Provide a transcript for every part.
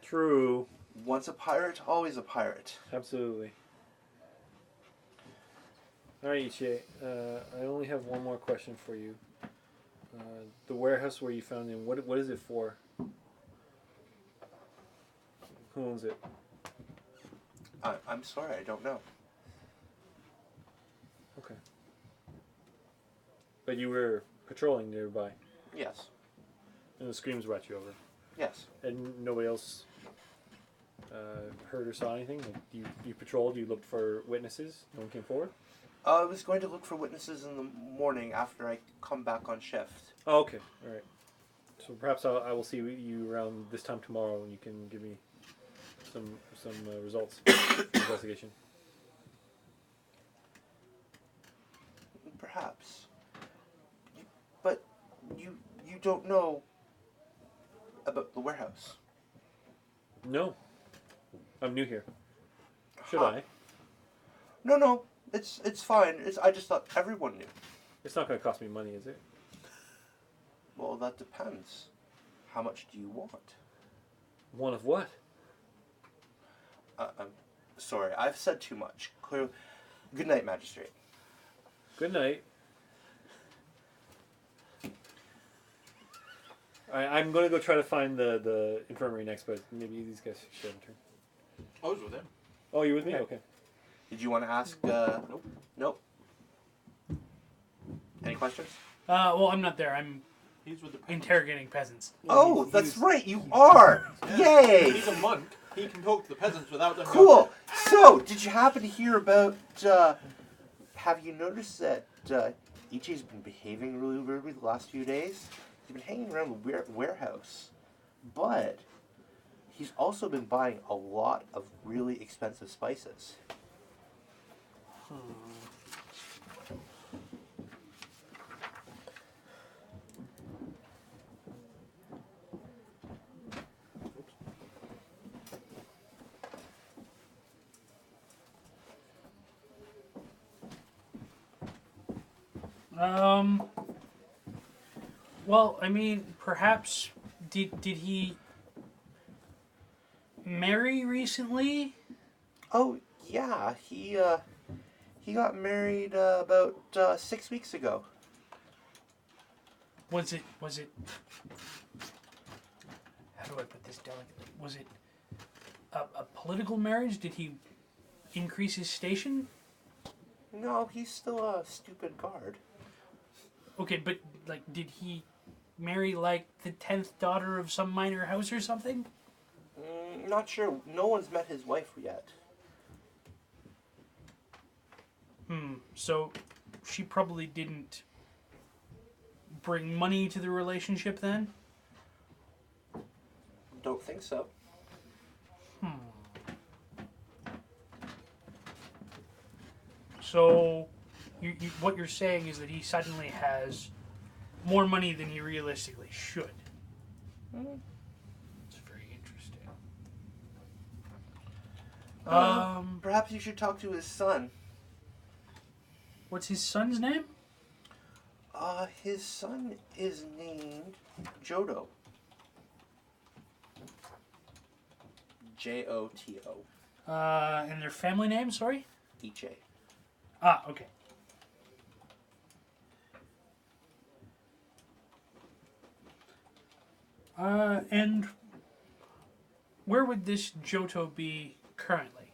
True. Once a pirate, always a pirate. Absolutely. All right, Ichi. I only have one more question for you. The warehouse where you found him, what is it for? Who owns it? I'm sorry, I don't know. Okay. But you were patrolling nearby, Yes. and the screams brought you over. Yes. And nobody else heard or saw anything? Like you patrolled, you looked for witnesses, no one came forward? I was going to look for witnesses in the morning after I come back on shift. Oh, okay. All right. So perhaps I will see you around this time tomorrow, and you can give me some results of the investigation. Perhaps. But you don't know about the warehouse. No. I'm new here. Should Huh. I? No. It's fine. I just thought everyone knew. It's not going to cost me money, is it? Well, that depends. How much do you want? One of what? I'm sorry. I've said too much. Clearly. Good night, Magistrate. Good night. I'm going to go try to find the infirmary next, but maybe these guys should have a turn. I was with him. Oh, you with me? Okay. Did you want to ask? Nope. Any questions? Well, I'm not there. I'm He's with the peasants. interrogating peasants. Oh, that's right. You are. Yay! He's a monk. He can talk to the peasants without them. Cool. So, did you happen to hear about? Have you noticed that Ichi's been behaving really weirdly the last few days? He's been hanging around the warehouse, but he's also been buying a lot of really expensive spices. Well, I mean, perhaps did he marry recently? Oh yeah, he got married about 6 weeks ago. Was it? How do I put this delicately? Was it a political marriage? Did he increase his station? No, he's still a stupid guard. Okay, but like, did he marry like the 10th daughter of some minor house or something? Not sure. No one's met his wife yet. So she probably didn't bring money to the relationship then? Don't think so. So what you're saying is that he suddenly has more money than he realistically should. It's very interesting. Perhaps you should talk to his son. What's his son's name? His son is named Jodo. Joto. And their family name, sorry? Ichi. Ah, okay. And where would this Johto be currently?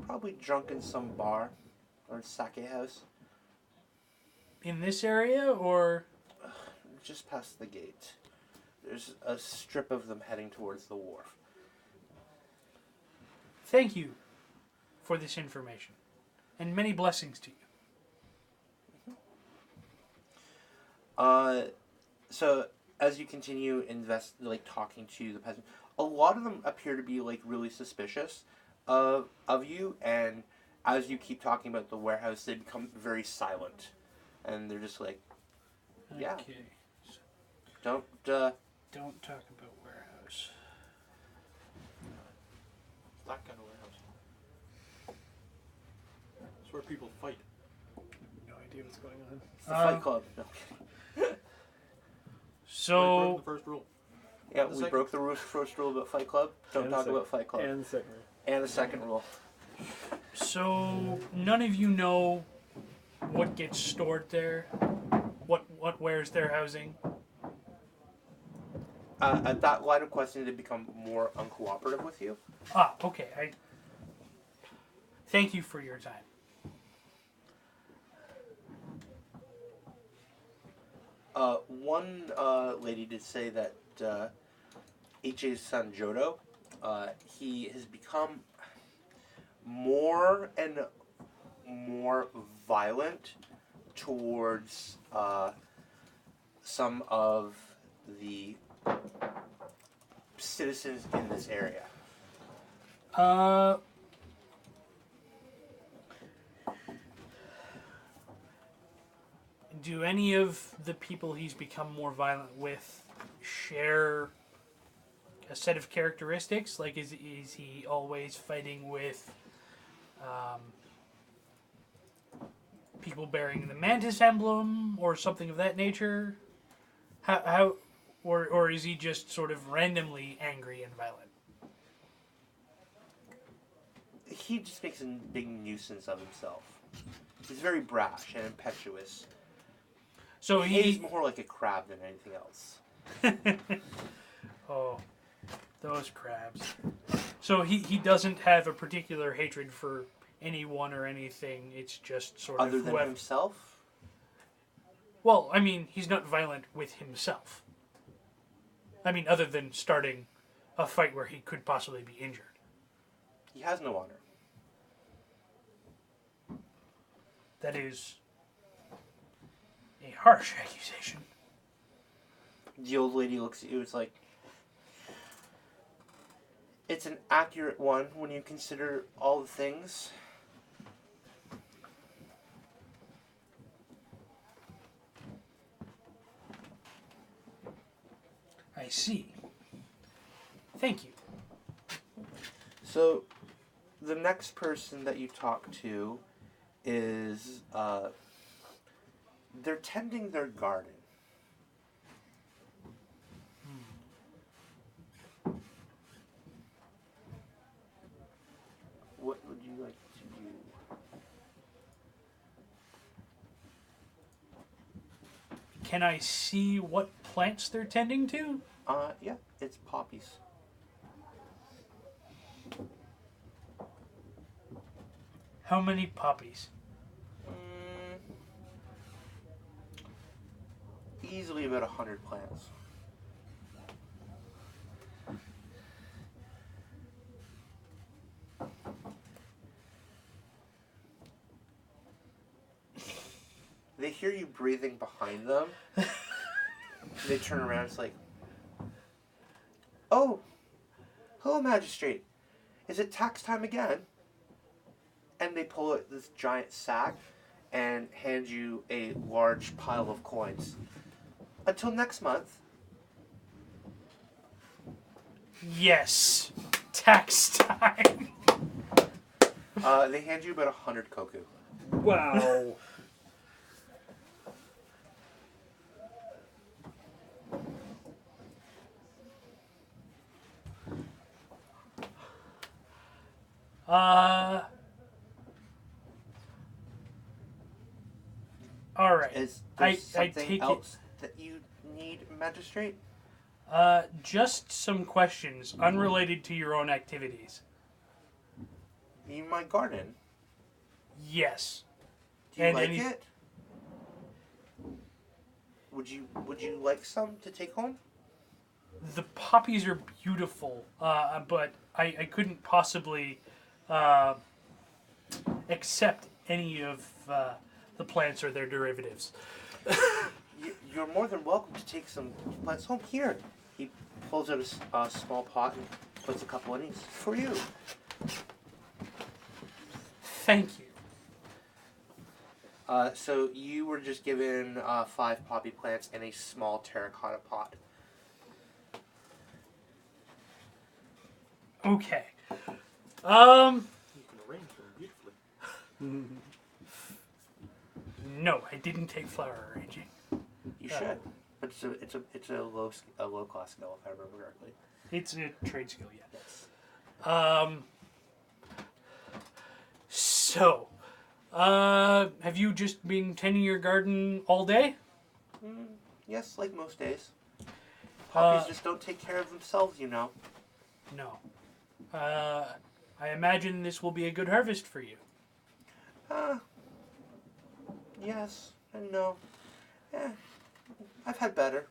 Probably drunk in some bar or sake house. In this area, or? Just past the gate. There's a strip of them heading towards the wharf. Thank you for this information, and many blessings to you. So as you continue talking to the peasant, a lot of them appear to be really suspicious of you, and as you keep talking about the warehouse, they become very silent, and they're just like, yeah. Okay. Don't Don't talk about warehouse. That kind of warehouse. It's where people fight. No idea what's going on. It's the Fight Club. No. They broke So, the first rule. Yeah, The we second- broke the first rule about Fight Club. Don't And the talk second- about Fight Club. And the second rule. And the second rule. So none of you know what gets stored there. What wears their housing. At that line of questioning, they become more uncooperative with you. Ah, okay. Thank you for your time. One lady did say that Ichi's son Jodo, he has become more and more violent towards some of the citizens in this area. Do any of the people he's become more violent with share a set of characteristics? Like, is he always fighting with people bearing the Mantis emblem or something of that nature? Or is he just sort of randomly angry and violent? He just makes a big nuisance of himself. He's very brash and impetuous. So He's more like a crab than anything else. Oh, those crabs. So he doesn't have a particular hatred for anyone or anything. It's just sort Other of than whoever. himself? Well, I mean, he's not violent with himself. I mean, other than starting a fight where he could possibly be injured. He has no honor. That is a harsh accusation. The old lady looks at you, it's like, it's an accurate one when you consider all the things. I see. Thank you. So, the next person that you talk to is, they're tending their garden. What would you like to do? Can I see what plants they're tending to? Yeah, it's poppies. How many poppies? Easily about 100 plants. They hear you breathing behind them. They turn around, it's like, oh, hello, magistrate. Is it tax time again? And they pull out this giant sack and hand you a large pile of coins. Until next month. Yes. Tax time. They hand you about 100 koku. Wow. All right. Is there I something take else that you need, magistrate? just some questions unrelated to your own activities. You mean my garden? Yes. Do you And like any- it? Would you like some to take home? The poppies are beautiful, but I couldn't possibly accept any of the plants or their derivatives. You're more than welcome to take some plants home. Here, he pulls out a small pot and puts a couple in these for you. Thank you. So you were just given 5 poppy plants and a small terracotta pot. Okay. You can arrange them beautifully. No, I didn't take flower arranging. You should, but a low class skill if I remember correctly. It's a trade skill, yeah. Yes. So, have you just been tending your garden all day? Yes, like most days. Poppies Uh, just don't take care of themselves, you know. No. I imagine this will be a good harvest for you. Yes and no. I've had better.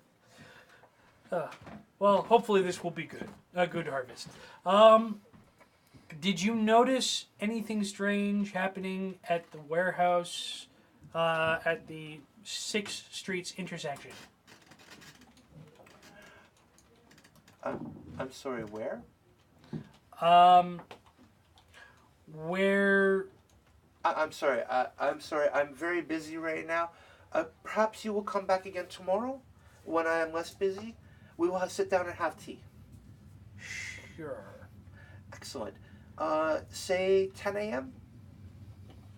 Well, hopefully this will be good. A good harvest. Did you notice anything strange happening at the warehouse at the 6 Streets intersection? I'm sorry, where? Where... I'm sorry. I'm sorry. I'm very busy right now. Perhaps you will come back again tomorrow when I am less busy. We will sit down and have tea. Sure. Excellent. Say 10 a.m.?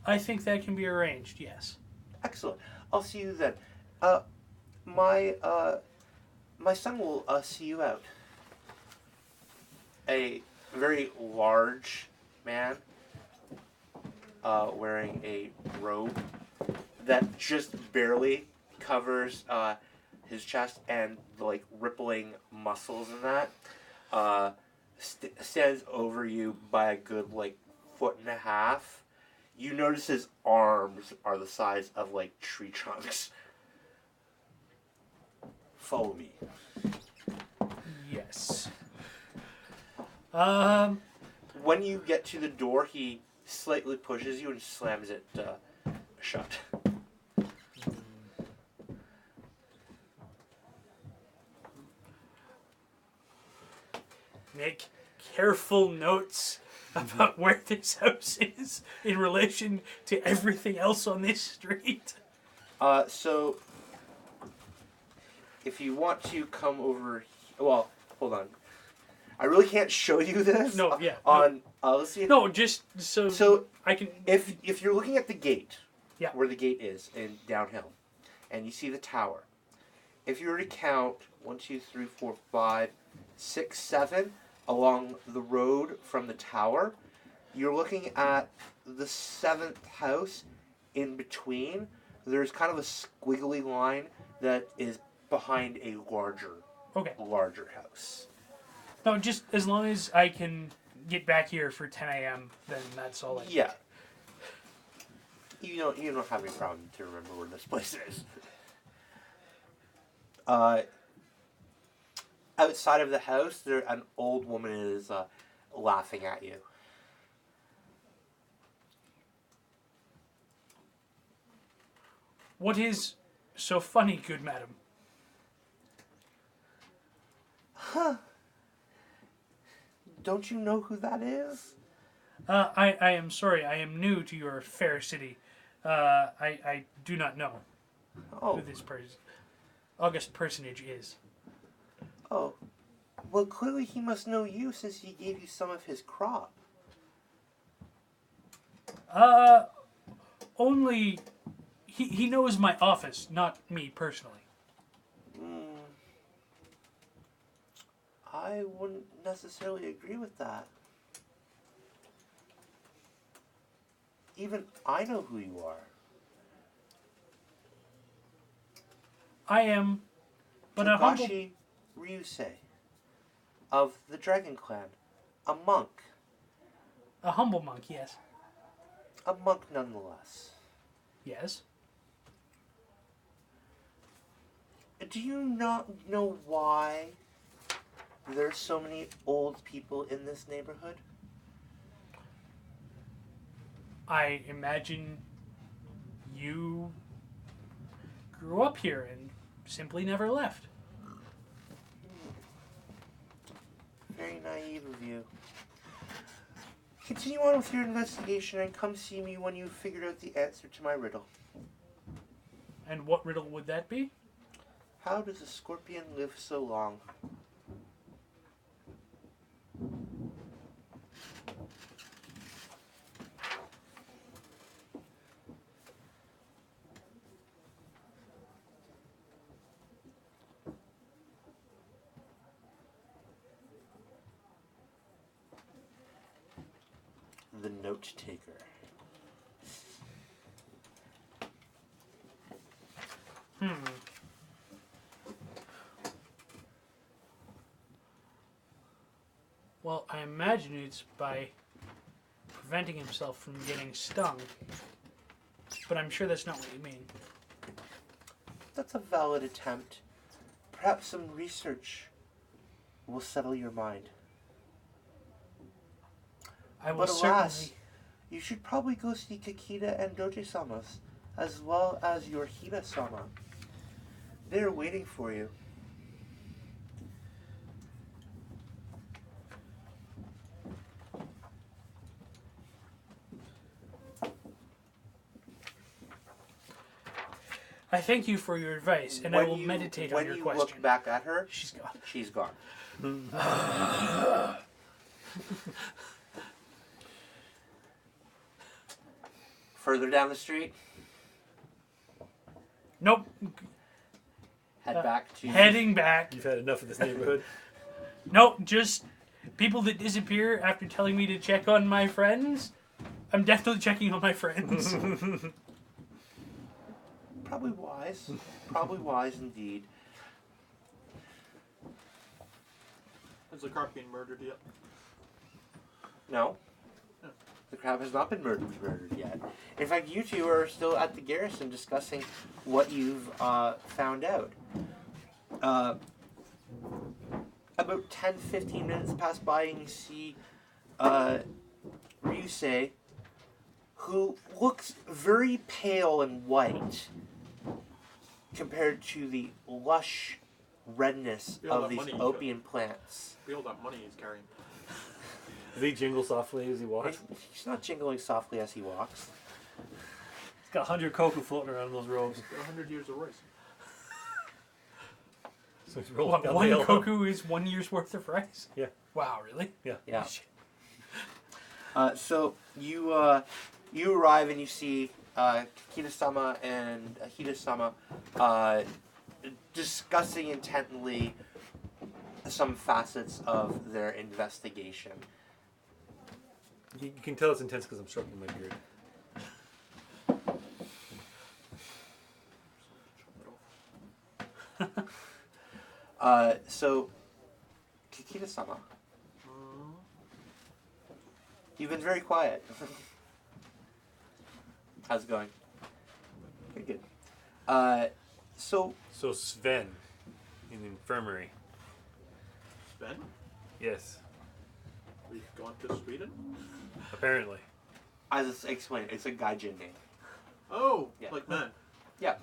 I think that can be arranged, yes. Excellent. I'll see you then. My son will see you out. A very large man wearing a robe that just barely covers his chest and the like rippling muscles in that stands over you by a good like 1.5 feet. You notice his arms are the size of like tree trunks. Follow me. Yes. When you get to the door, he slightly pushes you and slams it shut. Make careful notes about where this house is in relation to everything else on this street. So if you want to come over, well, hold on. I really can't show you this. No, yeah. On let's see. No, just so I can. If you're looking at the gate, Yeah. where the gate is in downhill, and you see the tower, if you were to count 1, 2, 3, 4, 5, 6, 7 along the road from the tower, you're looking at the 7th house in between. There's kind of a squiggly line that is behind a larger house. No, just as long as I can get back here for 10 a.m., then that's all I need. Yeah. You don't have any problem to remember where this place is. Outside of the house, an old woman is laughing at you. What is so funny, good madam? Huh. Don't you know who that is? I am sorry. I am new to your fair city. I do not know Oh. who this august personage is. Oh. Well, clearly he must know you since he gave you some of his crop. Only he knows my office, not me personally. I wouldn't necessarily agree with that. Even I know who you are. I am, but a humble. Togashi Ryusei of the Dragon Clan, a monk. A humble monk, yes. A monk nonetheless. Yes. Do you not know why there's so many old people in this neighborhood? I imagine you grew up here and simply never left. Very naive of you. Continue on with your investigation and come see me when you've figured out the answer to my riddle. And what riddle would that be? How does a scorpion live so long? the note taker. Well, I imagine it's by preventing himself from getting stung. But I'm sure that's not what you mean. That's a valid attempt. Perhaps some research will settle your mind. I will But alas, certainly... you should probably go see Kikita and Doji-sama's, as well as your Hida-sama. They're waiting for you. I thank you for your advice, and I will meditate on your When you question. look back at her, She's gone. she's gone. Further down the street, Nope. head back to... Heading back. You've had enough of this neighborhood. Nope, just people that disappear after telling me to check on my friends. I'm definitely checking on my friends. Probably wise. Probably wise indeed. Has the crab been murdered yet? No. Oh. The crab has not been murdered yet. In fact, you two are still at the garrison discussing what you've found out. About 10-15 minutes pass by and you see Ryusei, who looks very pale and white compared to the lush redness Yeah, of that these money, opium plants. Feel that money he's carrying. Does he jingle softly as he walks? He's not jingling softly as he walks. He's got 100 koku floating around in those robes. Got 100 years of rice. So he's rolling down the One hill. koku is 1 year's worth of rice? Yeah. Wow, really? Yeah. Shit. So you arrive and you see Kita-sama and Hida-sama discussing intently some facets of their investigation. You can tell it's intense because I'm stroking my beard. So Kikita-sama, you've been very quiet. How's it going? Pretty good. So Sven in the infirmary. Ben? Yes, We've gone to Sweden? apparently. as I explained, it's a gaijin name. Oh, Yeah. like man. Yeah.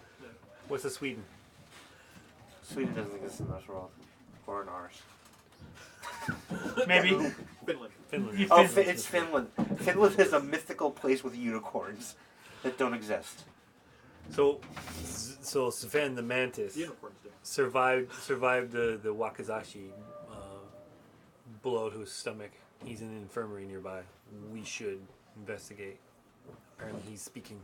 What's the Sweden? Sweden doesn't exist in this world. Or in ours. Maybe. Finland. Finland. You Oh, Finland. it's Finland. Finland is a mythical place with unicorns that don't exist. So Sven the mantis The unicorns do. survived the Wakizashi blow to his stomach. He's in an infirmary nearby. We should investigate. Apparently he's speaking.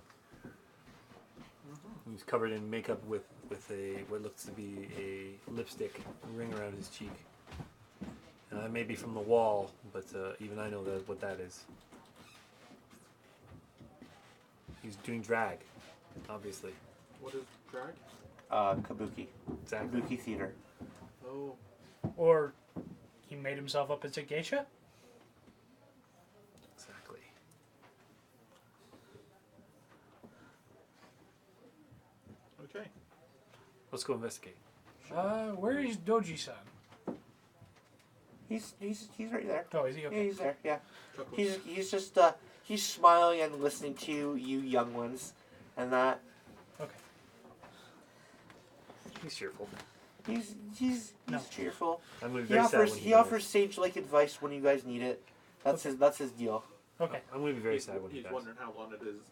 He's covered in makeup with a what looks to be a lipstick ring around his cheek. That may be from the wall, but even I know what that is. He's doing drag, obviously. What is drag? Kabuki. Exactly. Kabuki theater. Oh. Or he made himself up as a geisha? Exactly. Okay. Let's go investigate. Where is Doji-san? He's right there. Oh, is he? Yeah, Okay. he's there. Yeah. Chuckles. He's just he's smiling and listening to you young ones, and that Okay. He's cheerful. he's No. cheerful. I'm gonna be He very sad offers when he dies. offers sage-like advice when you guys need it. That's his deal. Okay. I'm gonna be very He's, sad when he he's dies. wondering how long it is.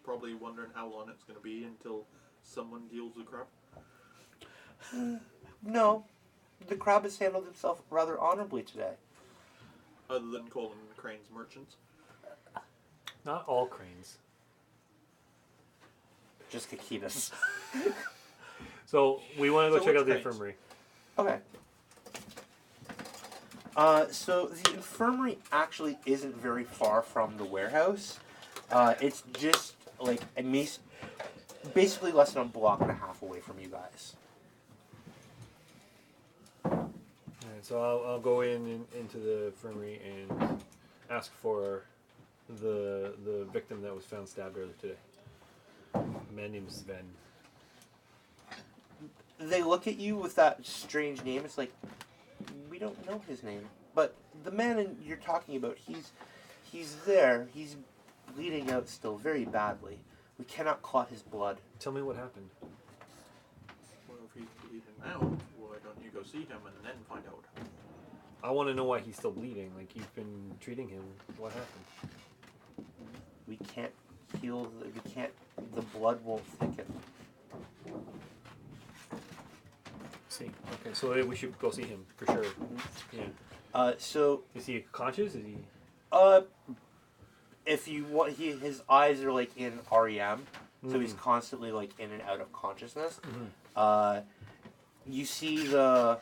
Probably wondering how long it's going to be until someone deals with crap. No, the crab has handled himself rather honorably today. Other than calling the cranes merchants. Not all cranes. Just Kikitas. So we want to go So check which out the cranes? infirmary. Okay. So the infirmary actually isn't very far from the warehouse. It's just like basically less than a block and a half away from you guys. Alright, so I'll go into the infirmary and ask for the victim that was found stabbed earlier today. A man named Sven. They look at you with that strange name. It's like, we don't know his name. But the man you're talking about, he's there. He's bleeding out still very badly. We cannot clot his blood. Tell me what happened. Well, if he's bleeding out, why don't you go see him and then find out? I want to know why he's still bleeding. Like, you've been treating him. What happened? We can't heal. The blood won't thicken. See. Okay, so we should go see him for sure. Yeah. So Is he conscious? Is he? if you want, his eyes are like in REM, so he's constantly like in and out of consciousness. You see the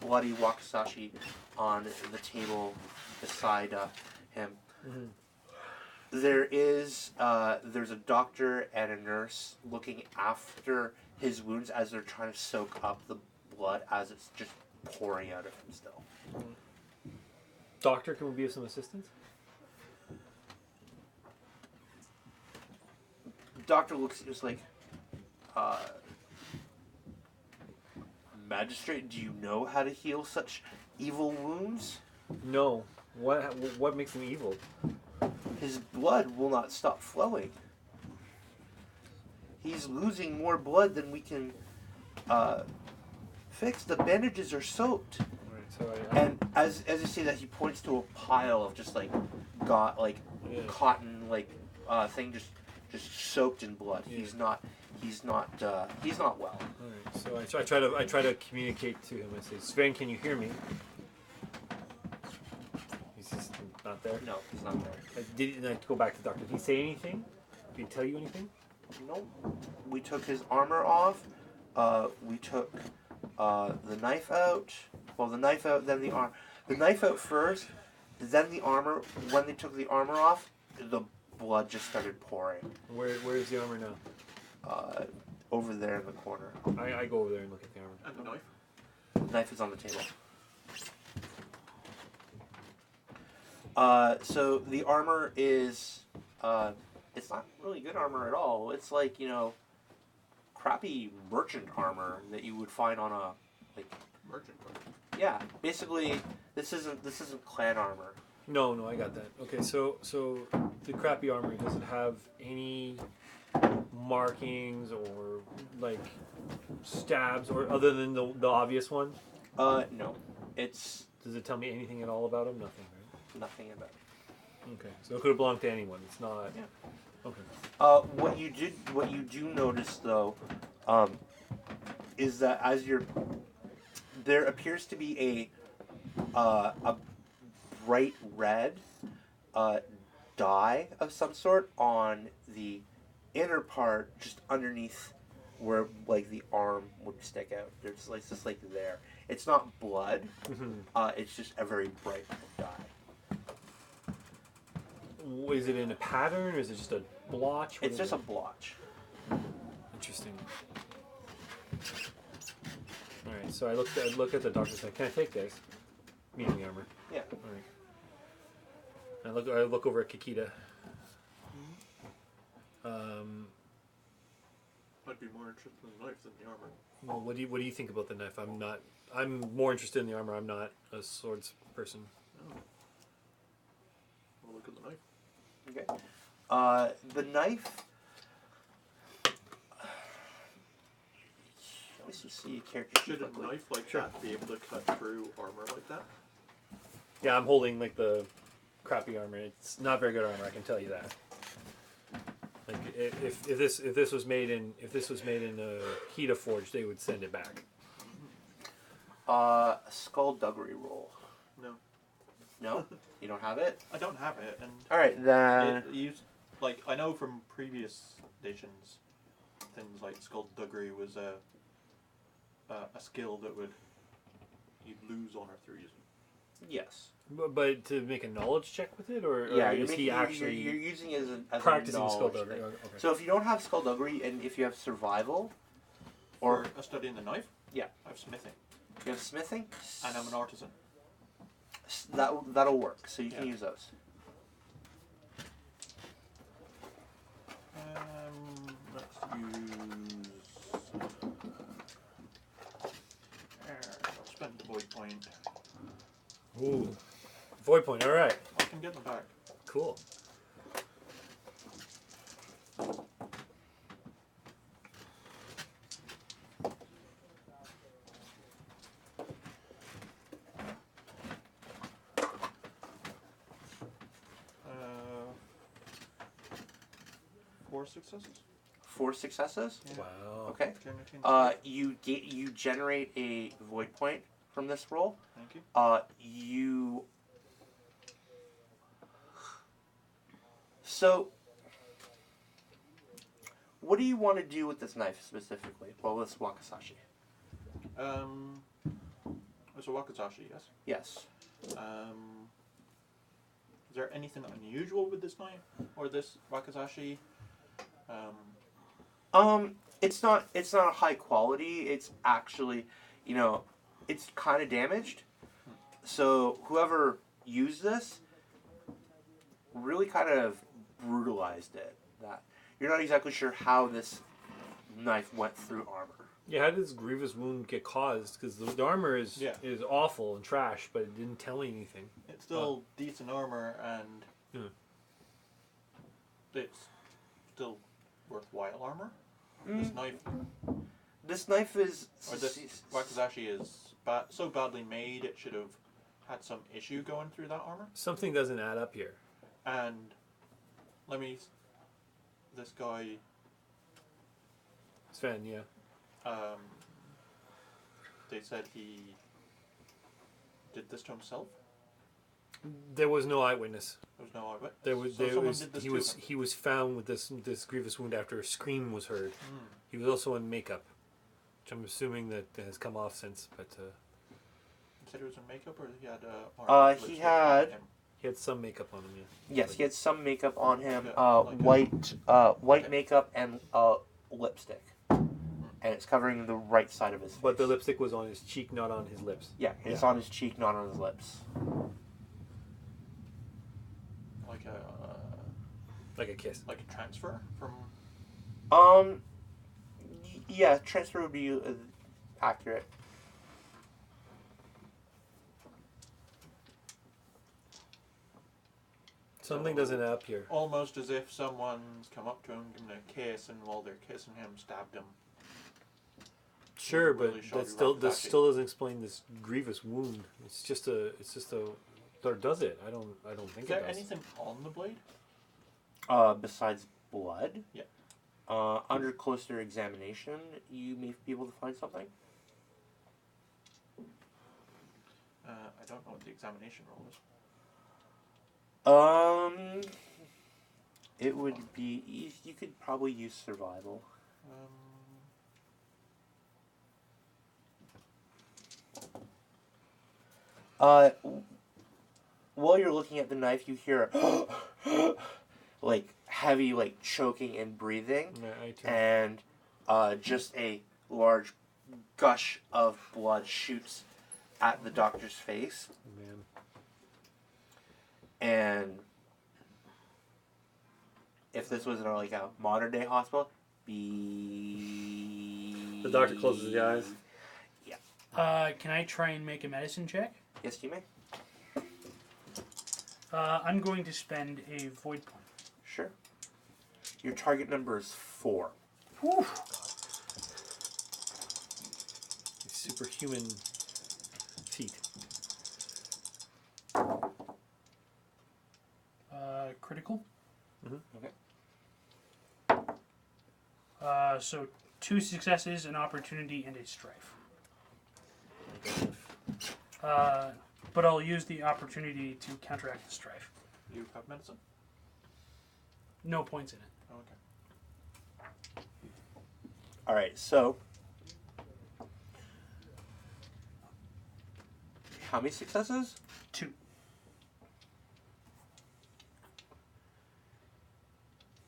bloody wakizashi on the table beside him. There's a doctor and a nurse looking after his wounds as they're trying to soak up the blood as it's just pouring out of him still. Doctor, can we be of some assistance? Doctor looks at you just like, Magistrate, do you know how to heal such evil wounds? No. What makes him evil? His blood will not stop flowing. He's losing more blood than we can fix. The bandages are soaked. And as you see that, he points to a pile of just like cotton thing just soaked in blood. Yeah. He's not well. Alright, so I try to communicate to him. I say, Sven, can you hear me? He's just not there. No, he's not there. Did I go back to the doctor? Did he say anything? Did he tell you anything? No. We took his armor off. We took the knife out. Well, the knife out, then the arm. The knife out first, then the armor. When they took the armor off, the blood just started pouring. Where is the armor now? Over there in the corner. I go over there and look at the armor. And the knife? The knife is on the table. So the armor is, it's not really good armor at all. It's like, crappy merchant armor that you would find on a, Merchant armor? Yeah, basically, this isn't clan armor. No, I got that. Okay, so the crappy armor, does it have any markings or stabs or other than the obvious one? No. Does it tell me anything at all about him? Nothing, right? Nothing about it. Okay, so it could have belonged to anyone. It's not. Yeah. Okay. What you do notice though, is that there appears to be a bright red dye of some sort on the inner part, just underneath where the arm would stick out. There's just there. It's not blood. It's just a very bright dye. Is it in a pattern or is it just a blotch? It's just a blotch. Interesting. All right, so I look at the doctor and say, "Can I take this?" Meaning the armor. Yeah. All right. I look over at Kikita. I'd be more interested in the knife than the armor. Well, what do you think about the knife? I'm more interested in the armor. I'm not a swords person. Oh. I'll look at the knife. Okay. The knife. Let me see a character. Should a knife like that be able to cut through armor like that? Yeah, I'm holding the crappy armor. It's not very good armor, I can tell you that. If this was made in a Kita forge, they would send it back. Skullduggery roll. No. No, you don't have it. I don't have it, and all right then. I know from previous editions, things like skullduggery was a skill that you'd lose honor through using. Yes. But to make a knowledge check with it, or Yeah, is he actually you're using it as practicing a knowledge skullduggery? thing. Okay. So if you don't have skullduggery and if you have survival, or For a study in the knife? Yeah. I have smithing. you have smithing, And I'm an artisan. that'll work. So you can Yeah. use those. Let's use. I'll spend the void point. Ooh, void point. All right, I can get them back. cool. Four successes. 4 successes. Yeah. Wow. Okay. Generate You generate a void point from this roll. Thank you. You. So, what do you want to do with this knife specifically? Well, this wakizashi. It's a wakizashi, yes. Yes. Is there anything unusual with this knife or this wakizashi? It's not a high quality. It's actually, it's kind of damaged. So whoever used this really kind of brutalized it. That you're not exactly sure how this knife went through armor. Yeah, how did this grievous wound get caused? Because the armor is awful and trash, but it didn't tell me anything. It's still decent armor and it's still worthwhile armor. This knife is or this wakizashi is so badly made it should have had some issue going through that armor. Something doesn't add up here. And this guy Sven, yeah. They said he did this to himself. There was no eyewitness. There was no eyewitness. He was found with this grievous wound after a scream was heard. He was also in makeup, which I'm assuming that has come off since. But you said he was in makeup, or he had he had he had some makeup on him. Yeah. Yes, he had some makeup on him. Like white makeup and lipstick, and it's covering the right side of his face. But the lipstick was on his cheek, not on his lips. Yeah, it's on his cheek, not on his lips. Like a kiss. Like a transfer from. Yeah, transfer would be accurate. Something doesn't add up here. Almost as if someone's come up to him, given a kiss, and while they're kissing him, stabbed him. Sure, Really but shoddy this wakizashi. still doesn't explain this grievous wound. It's just a. Or does it? I don't think Is there it does. anything on the blade? Besides blood? Yeah. Under closer examination, you may be able to find something. I don't know what the examination roll is. It would be. You could probably use survival. While you're looking at the knife, you hear like heavy, like choking and breathing, and just a large gush of blood shoots at the doctor's face. Man. And if this was in like a modern day hospital, The doctor closes his eyes. Yeah. Can I try and make a medicine check? Yes, you may. I'm going to spend a void point. Sure. Your target number is 4. Whew. Superhuman feat. Critical. Okay. So 2 successes, an opportunity, and a strife. But I'll use the opportunity to counteract the strife. You have medicine? No points in it. Oh, okay. All right. So, how many successes? 2.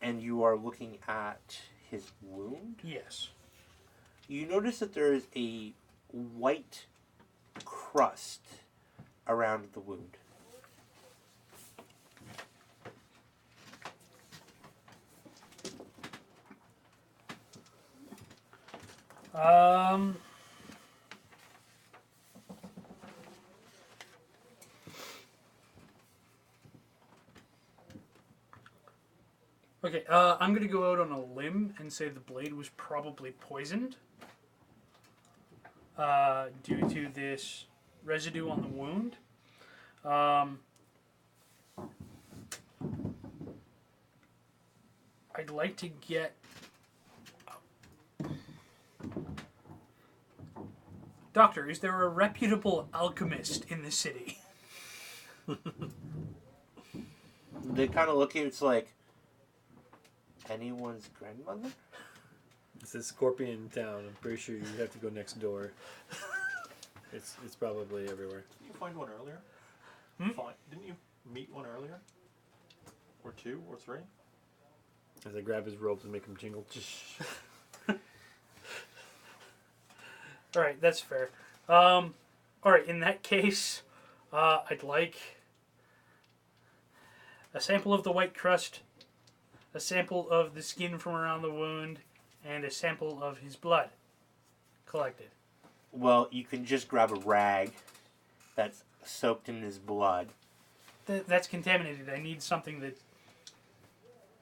And you are looking at his wound. Yes. You notice that there is a white crust around the wound. Um. Okay, I'm going to go out on a limb and say the blade was probably poisoned due to this residue on the wound. I'd like to get... Doctor, is there a reputable alchemist in the city? They kind of look at you, it's like, anyone's grandmother? It's a scorpion town. I'm pretty sure you have to go next door. It's probably everywhere. Didn't you find one earlier? Didn't you meet one earlier? Or 2 or 3? As I grab his ropes and make him jingle. Alright, that's fair. Alright, in that case, I'd like a sample of the white crust, a sample of the skin from around the wound, and a sample of his blood collected. Well, you can just grab a rag that's soaked in his blood. That's contaminated. I need something that's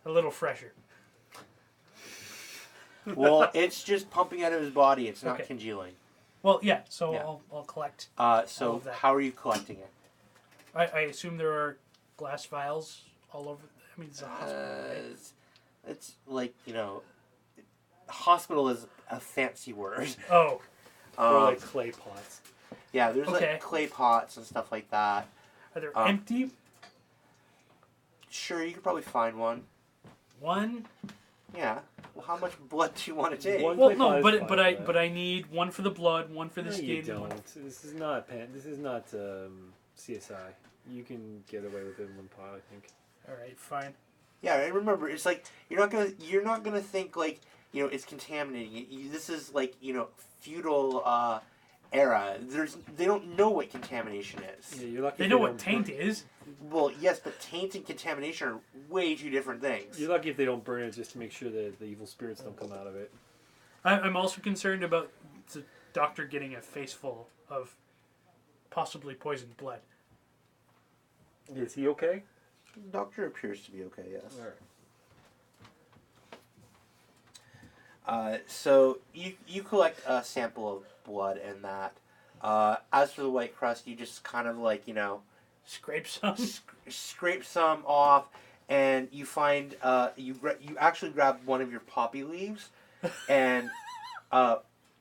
a little fresher. Well, it's just pumping out of his body. It's not Okay. congealing. Well, yeah, so Yeah. I'll collect. So All of that. how are you collecting it? I assume there are glass vials all over. I mean, it's a hospital, right? It's like, hospital is a fancy word. Oh, Or Um, like clay pots. yeah, there's Okay. like clay pots and stuff like that. are there Um, empty? Sure, you could probably find one. One? Yeah. Well, how much blood do you want to take? One- Well, clay no, pot is but fine but for I that. but I need one for the blood, one for the No, skin. you don't. one- This is not CSI. You can get away with it in one pot, I think. All right, fine. Yeah, and remember, it's like you're not gonna think like it's contaminating. This is like feudal era. They don't know what contamination is. Yeah, you're lucky. They if know don't what taint is. Well, yes, but taint and contamination are way two different things. You're lucky if they don't burn it just to make sure that the evil spirits don't come out of it. I'm also concerned about the doctor getting a face full of possibly poisoned blood. Is he okay? Doctor appears to be okay. Yes. All right. So you collect a sample of blood and that. As for the white crust, you just kind of like Scrape some. scrape some off, and you find you actually grab one of your poppy leaves, and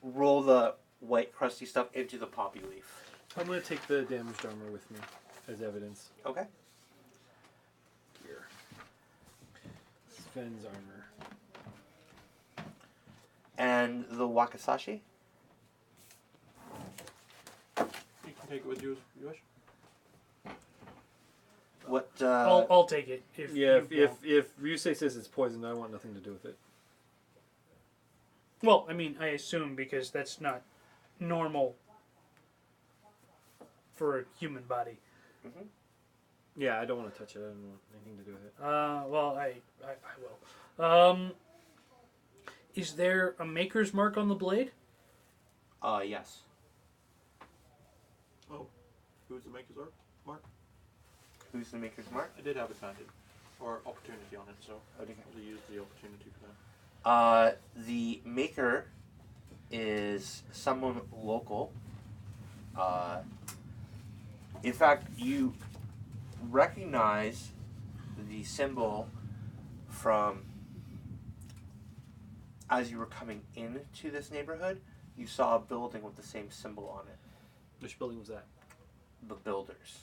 roll the white crusty stuff into the poppy leaf. I'm gonna take the damaged armor with me as evidence. Okay. Here. Sven's armor. And the wakizashi. You can take it with you if you wish. What? I'll take it. If Yeah, you if Ryusei says it's poison, I want nothing to do with it. Well, I mean, I assume because that's not normal for a human body. Yeah, I don't want to touch it. I don't want anything to do with it. Well, I will. Is there a maker's mark on the blade? Yes. Oh, who's the maker's mark? Who's the maker's mark? I did have advantage or opportunity on it, so Okay. I'll use the opportunity for that. The maker is someone local. In fact, you recognize the symbol from as you were coming into this neighborhood. You saw a building with the same symbol on it. Which building was that? The Builders.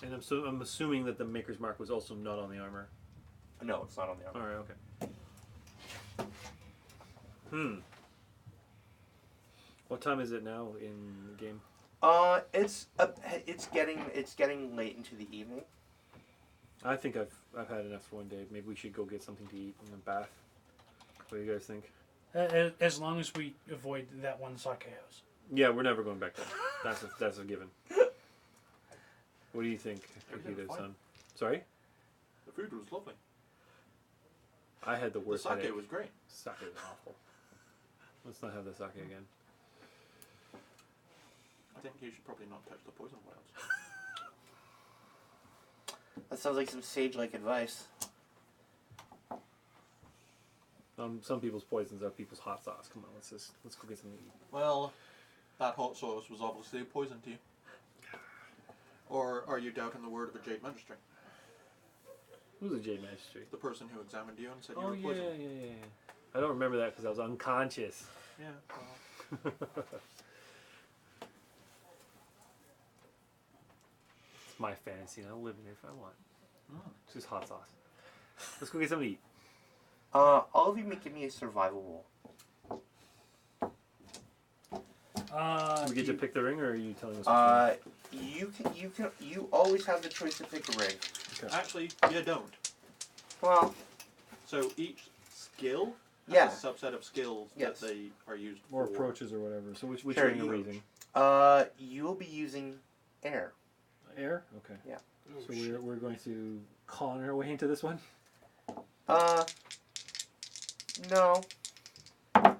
And I'm assuming that the maker's mark was also not on the armor. No, it's not on the armor. All right, okay. What time is it now in the game? It's getting late into the evening. I think I've had enough for one day. Maybe we should go get something to eat and a bath. What do you guys think? As long as we avoid that one sake house. Yeah, we're never going back there. That's a given. What do you think, Akita-san? Sorry? The food was lovely. I had the The worst sake headache. was great. Sake was awful. Let's not have the sake again. I think you should probably not touch the poison vials. That sounds like some sage-like advice. Some people's poisons are people's hot sauce. Come on, let's go get something to eat. Well, that hot sauce was obviously a poison to you. Or are you doubting the word of a Jade Magistrate? Who's a Jade Magistrate? The person who examined you and said you Oh were yeah. poisoned. I don't remember that because I was unconscious. Yeah. Well, It's my fantasy, and I'll live in it if I want. mm. It's just hot sauce. Let's go get something to eat. All of you give me a survival roll. Do we get to pick the ring, or are you telling us? You always have the choice to pick a ring. Okay. Actually, you don't. Well, So each skill yeah. has a subset of skills Yes. that they are used Or for. approaches or whatever. So which Sure, ring are we you- using? You'll be using air. Air? Okay. Yeah. Oh, So shit. we're going to con our way into this one? No. I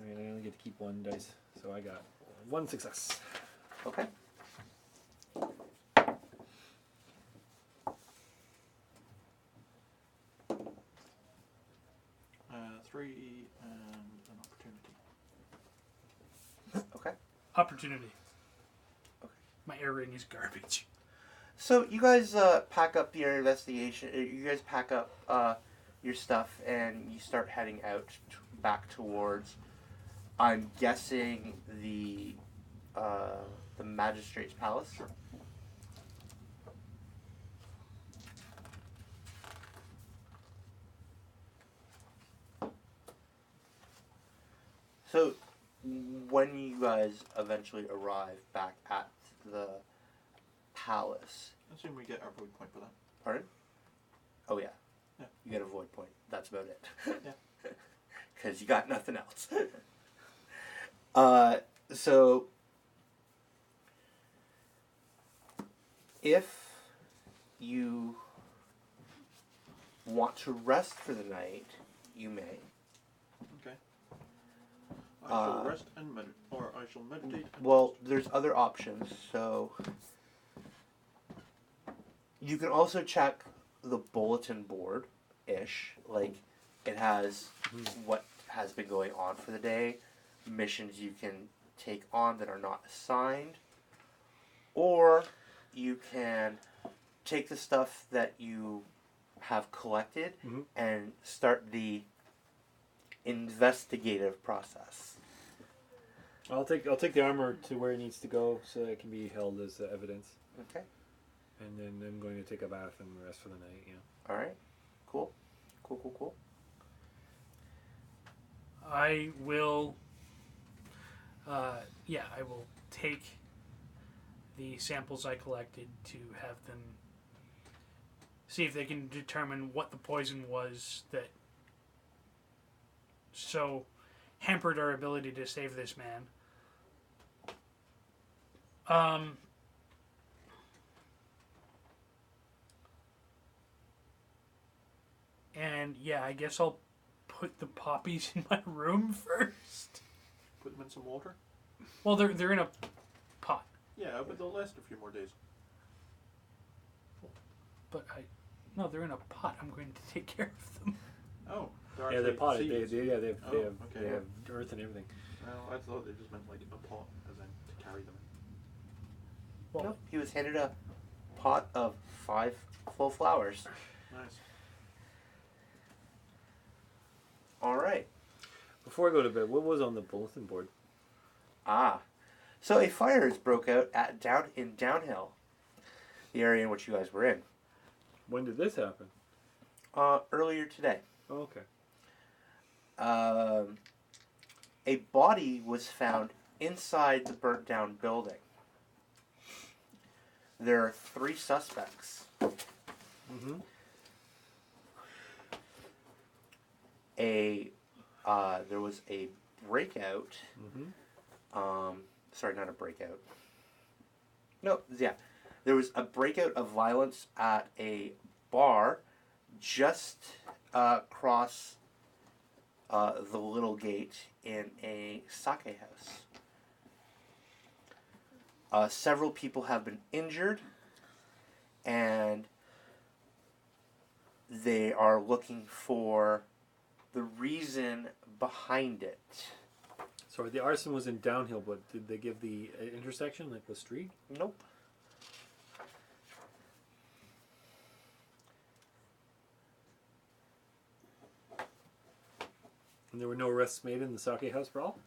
mean, I only get to keep one dice, so I got one success. Okay. 3 and an opportunity. Okay. Opportunity. Okay. My air ring is garbage. So you guys pack up your investigation. You guys pack up your stuff and you start heading out back towards. I'm guessing the magistrate's palace. Sure. So when you guys eventually arrive back at the palace, I assume we get our void point for that. pardon? Oh yeah. Yeah. You get a void point. That's about it. Yeah. Because you got nothing else. So if you want to rest for the night, you may. Okay. I shall Uh, rest and meditate, or I shall meditate. And Well, there's other options. So you can also check the bulletin board ish. Like it has what has been going on for the day, missions you can take on that are not assigned, or you can take the stuff that you have collected Mhm. and start the investigative process. I'll take the armor to where it needs to go so that it can be held as evidence. Okay. And then I'm going to take a bath and rest for the night, yeah. All right. Cool. Cool. I will. I will take the samples I collected to have them see if they can determine what the poison was that so hampered our ability to save this man. And yeah, I guess I'll put the poppies in my room first. put them in some water. Well, they're in a pot, Yeah, but they'll last a few more days. but they're in a pot. I'm going to take care of them. Oh, Yeah, they're potted. seeds. They have okay. they have earth and everything. Well, I thought they just meant like a pot, as in to carry them in. Well, Nope, he was handed a pot of 5 full flowers. Nice. All right. Before I go to bed, what was on the bulletin board? So a fire has broke out at Downhill, the area in which you guys were in, When did this happen? earlier today. Oh, okay. A body was found inside the burnt down building. There are 3 suspects. Mm-hmm. There was a breakout. Mm-hmm. Sorry, not a breakout. No, yeah. There was a breakout of violence at a bar just across the little gate in a sake house. Several people have been injured, and they are looking for the reason behind it. Sorry, the arson was in downhill, but did they give the intersection, like the street? Nope. And there were no arrests made in the sake house brawl?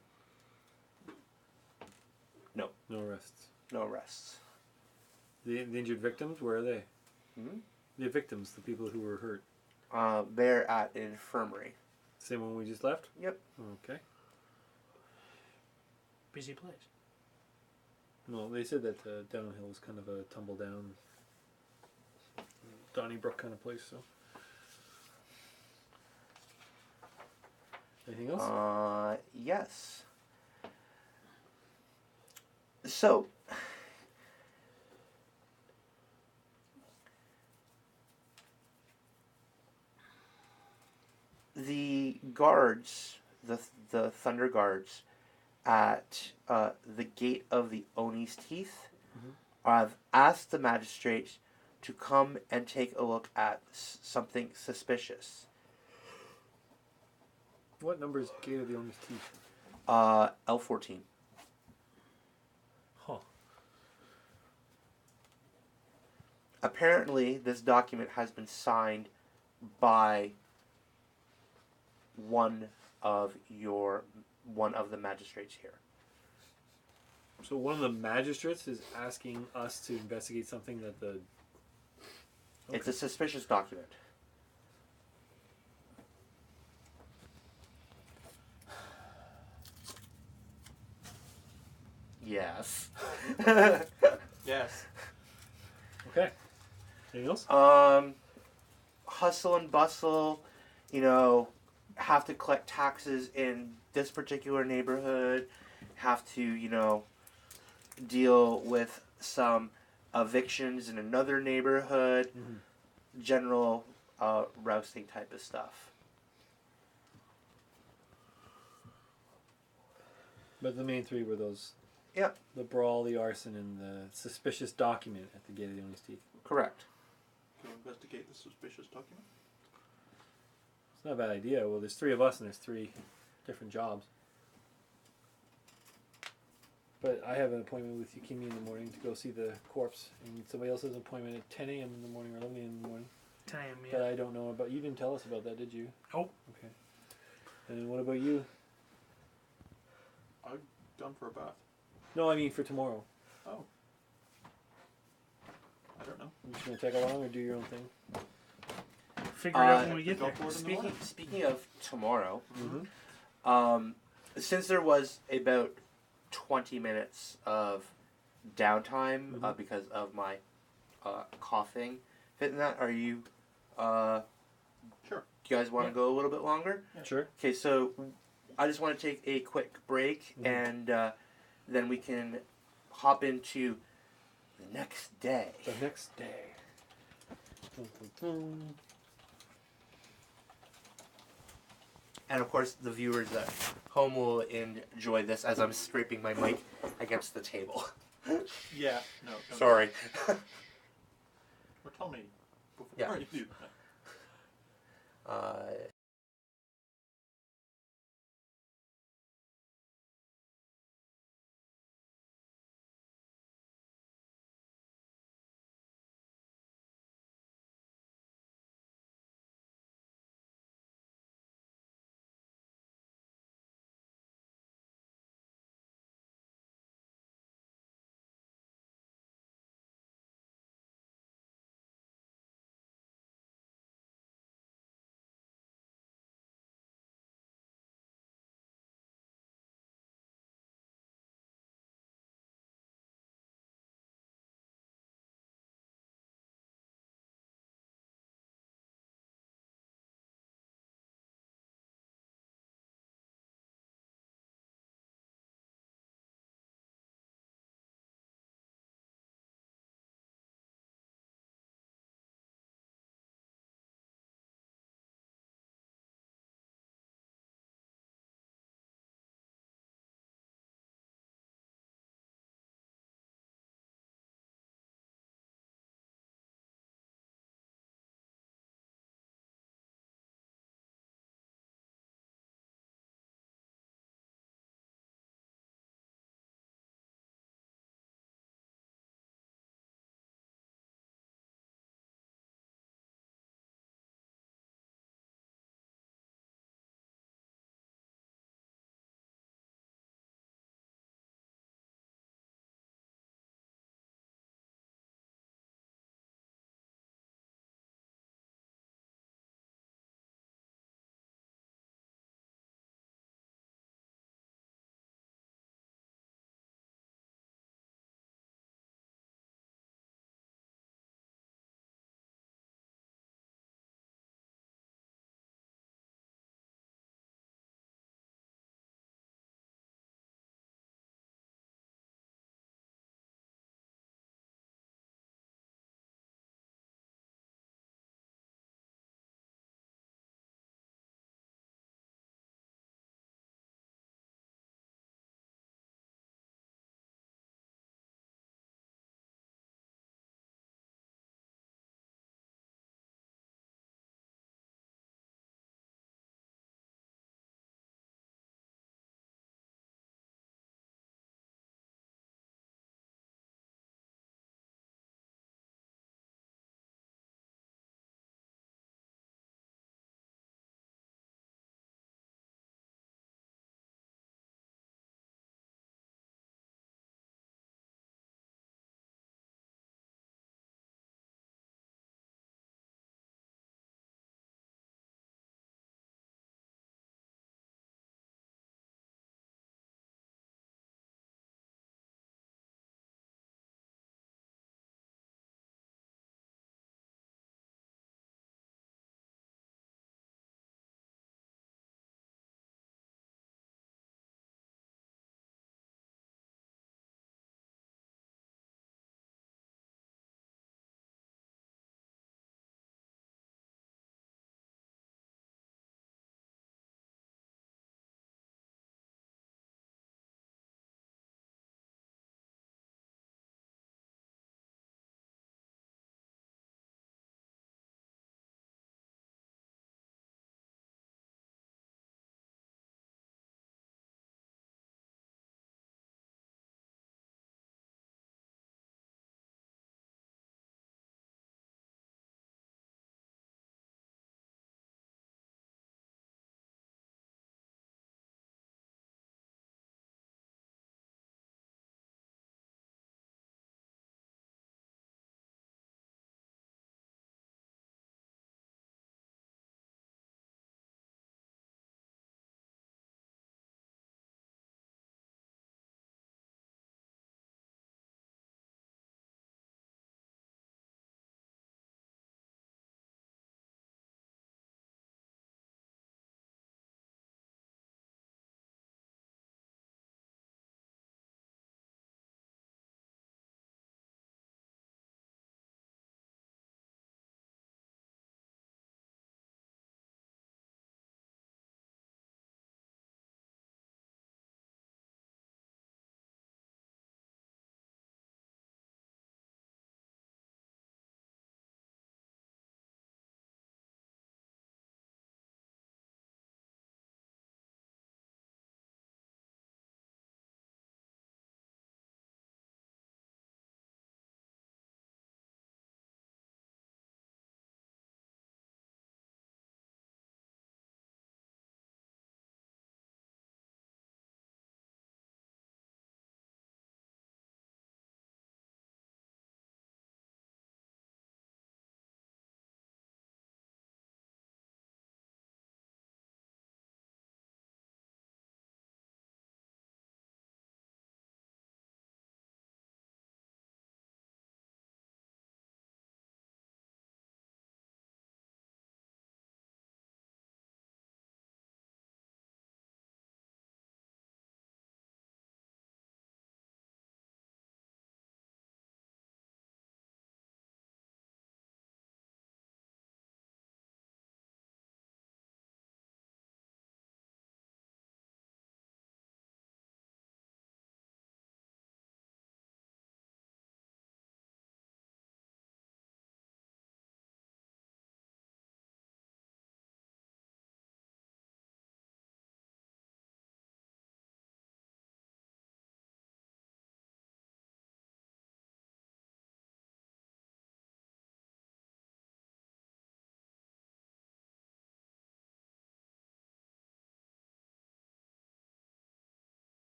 No. No arrests. No arrests. The injured victims, where are they? Hmm? The victims, the people who were hurt. They're at an infirmary. Same one we just left? Yep. Okay. Busy place. No, they said that downhill was kind of a tumble down, Donnybrook kind of place, so. Anything else? Yes. So, the guards, the Thunder Guards, at the gate of the Oni's Teeth, have asked the magistrate to come and take a look at something suspicious. What number is Gate of the Owner's Teeth? L14. Huh. Apparently, this document has been signed by one of the magistrates here. So one of the magistrates is asking us to investigate something that the... Okay. It's a suspicious document. Yes. Yes. Okay. Anything else? Hustle and bustle, have to collect taxes in this particular neighborhood, have to, deal with some evictions in another neighborhood, general rousting type of stuff. But the main 3 were those... Yeah. The brawl, the arson, and the suspicious document at the Gate of the Owner's Teeth. Correct. To investigate the suspicious document. It's not a bad idea. Well, there's 3 of us and there's 3 different jobs. But I have an appointment with Yukimi in the morning to go see the corpse, and somebody else has an appointment at 10 a.m. in the morning or 11 a.m. in the morning. 10 a.m. But Yeah. I don't know about... You didn't tell us about that, did you? Nope. Okay. And what about you? I'm done for a bath. No, I mean for tomorrow. Oh. I don't know. You just going to tag along or do your own thing? Figure it out when we get go there. for it in the morning. Speaking of tomorrow, Mm-hmm. since there was about 20 minutes of downtime Mhm. because of my coughing fit in that, are you Sure. do you guys want to Yeah. go a little bit longer? Yeah. Sure. Okay, so I just want to take a quick break, Mhm. and then we can hop into the next day. The next day. Dun, dun, dun. And of course, the viewers at home will enjoy this as I'm scraping my mic against the table. Yeah. No. Don't Sorry. Or tell me before Yeah. you do that.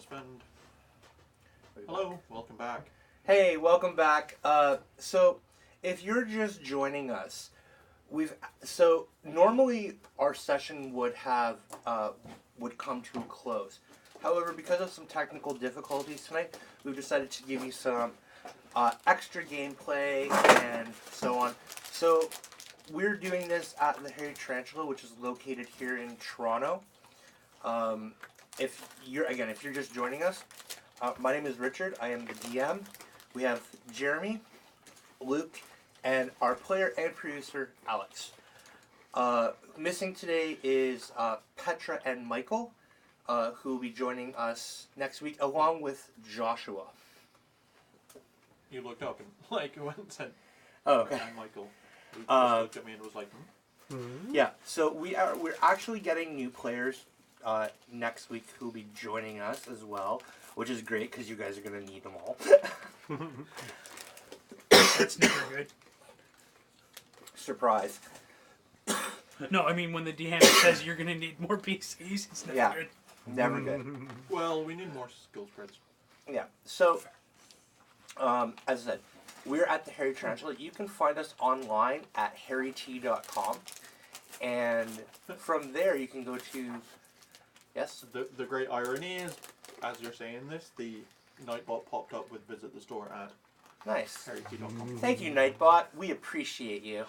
spend. Hello, welcome back. Hey, welcome back. So, if you're just joining us, normally our session would come to a close. However, because of some technical difficulties tonight, we've decided to give you some extra gameplay and so on. So, we're doing this at the Harry Tarantula, which is located here in Toronto. If you're just joining us, my name is Richard. I am the DM. We have Jeremy, Luke, and our player and producer, Alex. Missing today is Petra and Michael, who will be joining us next week, along with Joshua. You looked up and went and said, Oh, okay. and Michael. Luke just looked at me and was like, Yeah, so we're actually getting new players next week who will be joining us as well, which is great because you guys are going to need them all. That's never good. Surprise. No, I mean when the DM says you're gonna need more PCs, it's never good. Never good. well, we need more skill spreads. Yeah, so, as I said, we're at the Harry Tarantula. You can find us online at harryt.com, and from there you can go to, yes? The great irony is, as you're saying this, the Nightbot popped up with visit the store at Nice. harryt.com. Thank you, Nightbot. We appreciate you.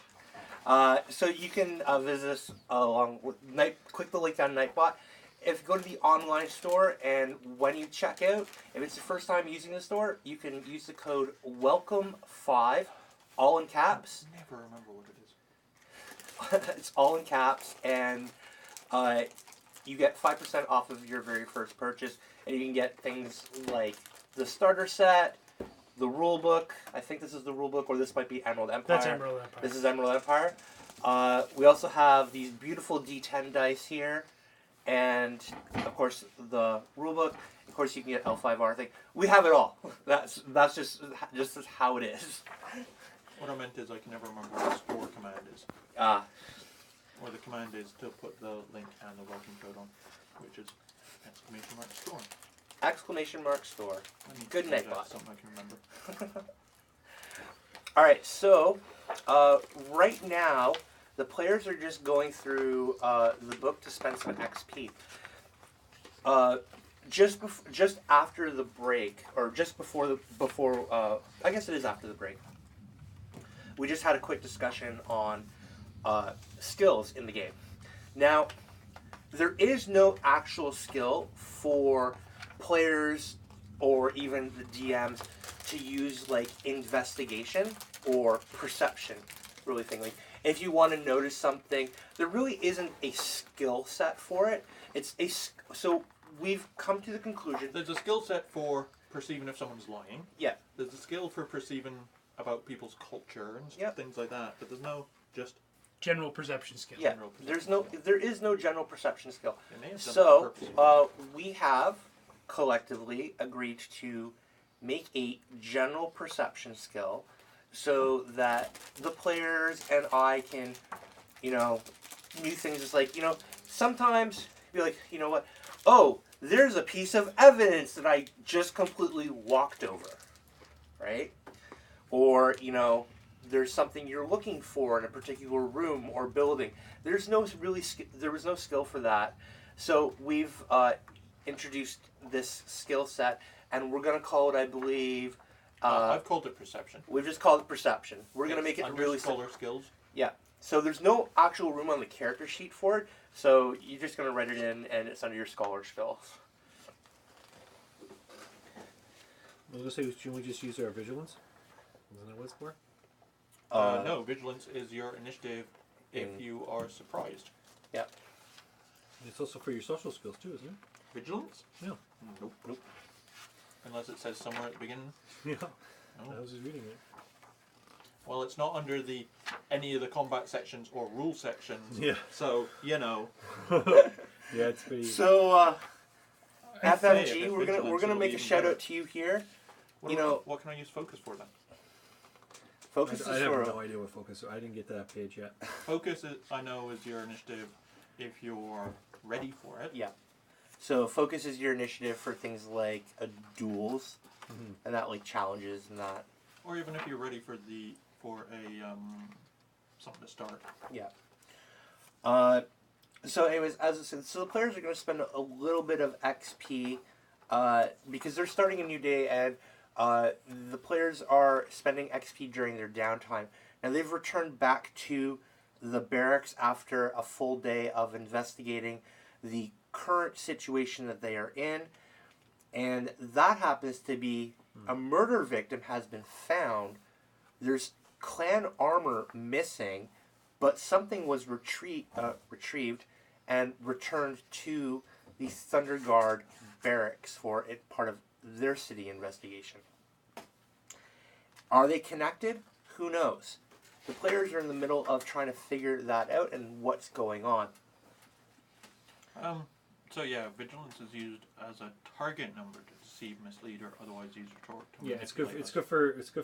So you can visit us along with click the link on Nightbot. If you go to the online store and when you check out, if it's the first time using the store, you can use the code WELCOME5, all in caps. I never remember what it is. It's all in caps, and you get 5% off of your very first purchase, and you can get things like the starter set, the rule book. I think this is the rule book, or this might be Emerald Empire. That's Emerald Empire. This is Emerald Empire. We also have these beautiful D10 dice here, and of course the rule book. Of course, you can get L5R thing. We have it all. That's just how it is. What I meant is I can never remember what the store command is. Or the command is to put the link and the welcome code on, which is !store. !store. I need to Good say night, that, boss. something I can remember. All right, so right now the players are just going through the book to spend some XP. Just after the break, or just before I guess it is after the break. We just had a quick discussion on skills in the game. Now, there is no actual skill for players or even the DMs to use like investigation or perception, really thing. Like if you want to notice something, there really isn't a skill set for it. So we've come to the conclusion. There's a skill set for perceiving if someone's lying. Yeah. There's a skill for perceiving about people's culture and Yep. things like that. But there's no just General perception skill. Yeah. general perception. There is no general perception skill. They may have done it So purposely. we have collectively agreed to make a general perception skill so that the players and I can, new things just like, sometimes be like, you know what? Oh, there's a piece of evidence that I just completely walked over, right? Or, there's something you're looking for in a particular room or building. There was no skill for that. So we've introduced this skill set, and we're going to call it, I believe... I've called it perception. We've just called it perception. We're going to make it under really scholar skills. Yeah. So there's no actual room on the character sheet for it, so you're just going to write it in, and it's under your scholar skills. I was going to say, shouldn't we just use our vigilance? Isn't that what it's for? No, vigilance is your initiative if you are surprised. Yeah. It's also for your social skills too, isn't it? Vigilance? Yeah. Nope. Unless it says somewhere at the beginning. Yeah. No. I was just reading it. Well, it's not under any of the combat sections or rule sections. Yeah. So, Yeah, it's pretty... So, I'd say if FFG, it's we're gonna vigilance, make a it'll be shout even out to you here. what can I use focus for then? Focus I is have for no idea what focus. I didn't get to that page yet. Focus, I know, is your initiative if you're ready for it. yeah. So focus is your initiative for things like duels, and that like challenges and that. Or even if you're ready for something to start. Yeah. So anyways, as I said, so the players are going to spend a little bit of XP because they're starting a new day, and the players are spending XP during their downtime. Now they've returned back to the barracks after a full day of investigating the current situation that they are in, and that happens to be a murder victim has been found. There's clan armor missing, but something was retrieved and returned to the Thunder Guard barracks for it part of their city investigation. Are they connected? Who knows? The players are in the middle of trying to figure that out and what's going on. So yeah, vigilance is used as a target number to deceive, mislead, or otherwise use retort. Yeah, it's good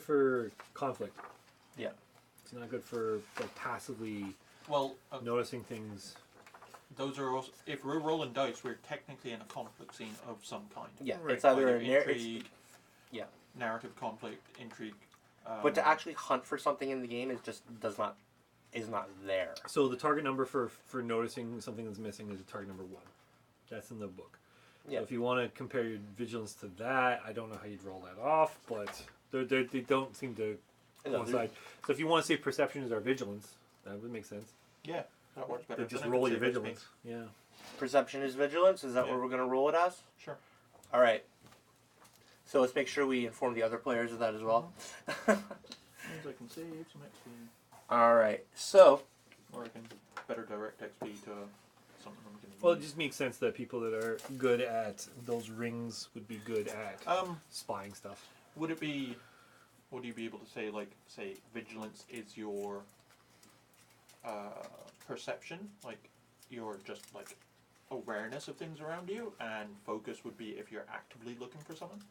for conflict. Yeah. It's not good for like passively Well, noticing things. those are also, if we're rolling dice, we're technically in a conflict scene of some kind. Yeah, Right. it's either Either intrigue, narrative conflict, intrigue. but to actually hunt for something in the game is not there. So the target number for noticing something that's missing is target number 1. That's in the book. Yeah. So if you want to compare your vigilance to that, I don't know how you'd roll that off, but they don't seem to coincide. So if you want to say perception is our vigilance, that would make sense. Yeah, that works better. They just Then I roll can your say recipe. vigilance. Yeah. Perception is vigilance. Is that Yeah. what we're going to roll it as? Sure. All right. So let's make sure we inform the other players of that as well. Means I can save some XP, All right. So or I can better direct XP to something I'm going to Well, it just makes sense that people that are good at those rings would be good at spying stuff. Would you be able to say, like, say, vigilance is your perception, like, your just, like, awareness of things around you, and focus would be if you're actively looking for something?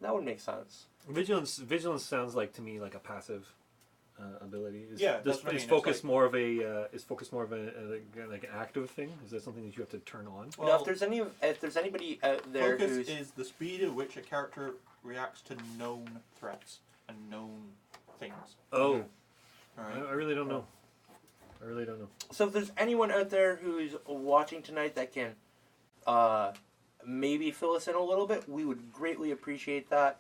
that would make sense. Vigilance sounds like to me like a passive ability. Yeah, that's what I mean. Is It's focus like- more of a like an active thing? Is that something that you have to turn on? Well, Now, if there's anybody out there focus who's is the speed at which a character reacts to known threats and known things. Oh, Alright? I really don't know. I really don't know. so if there's anyone out there who's watching tonight that can maybe fill us in a little bit, we would greatly appreciate that.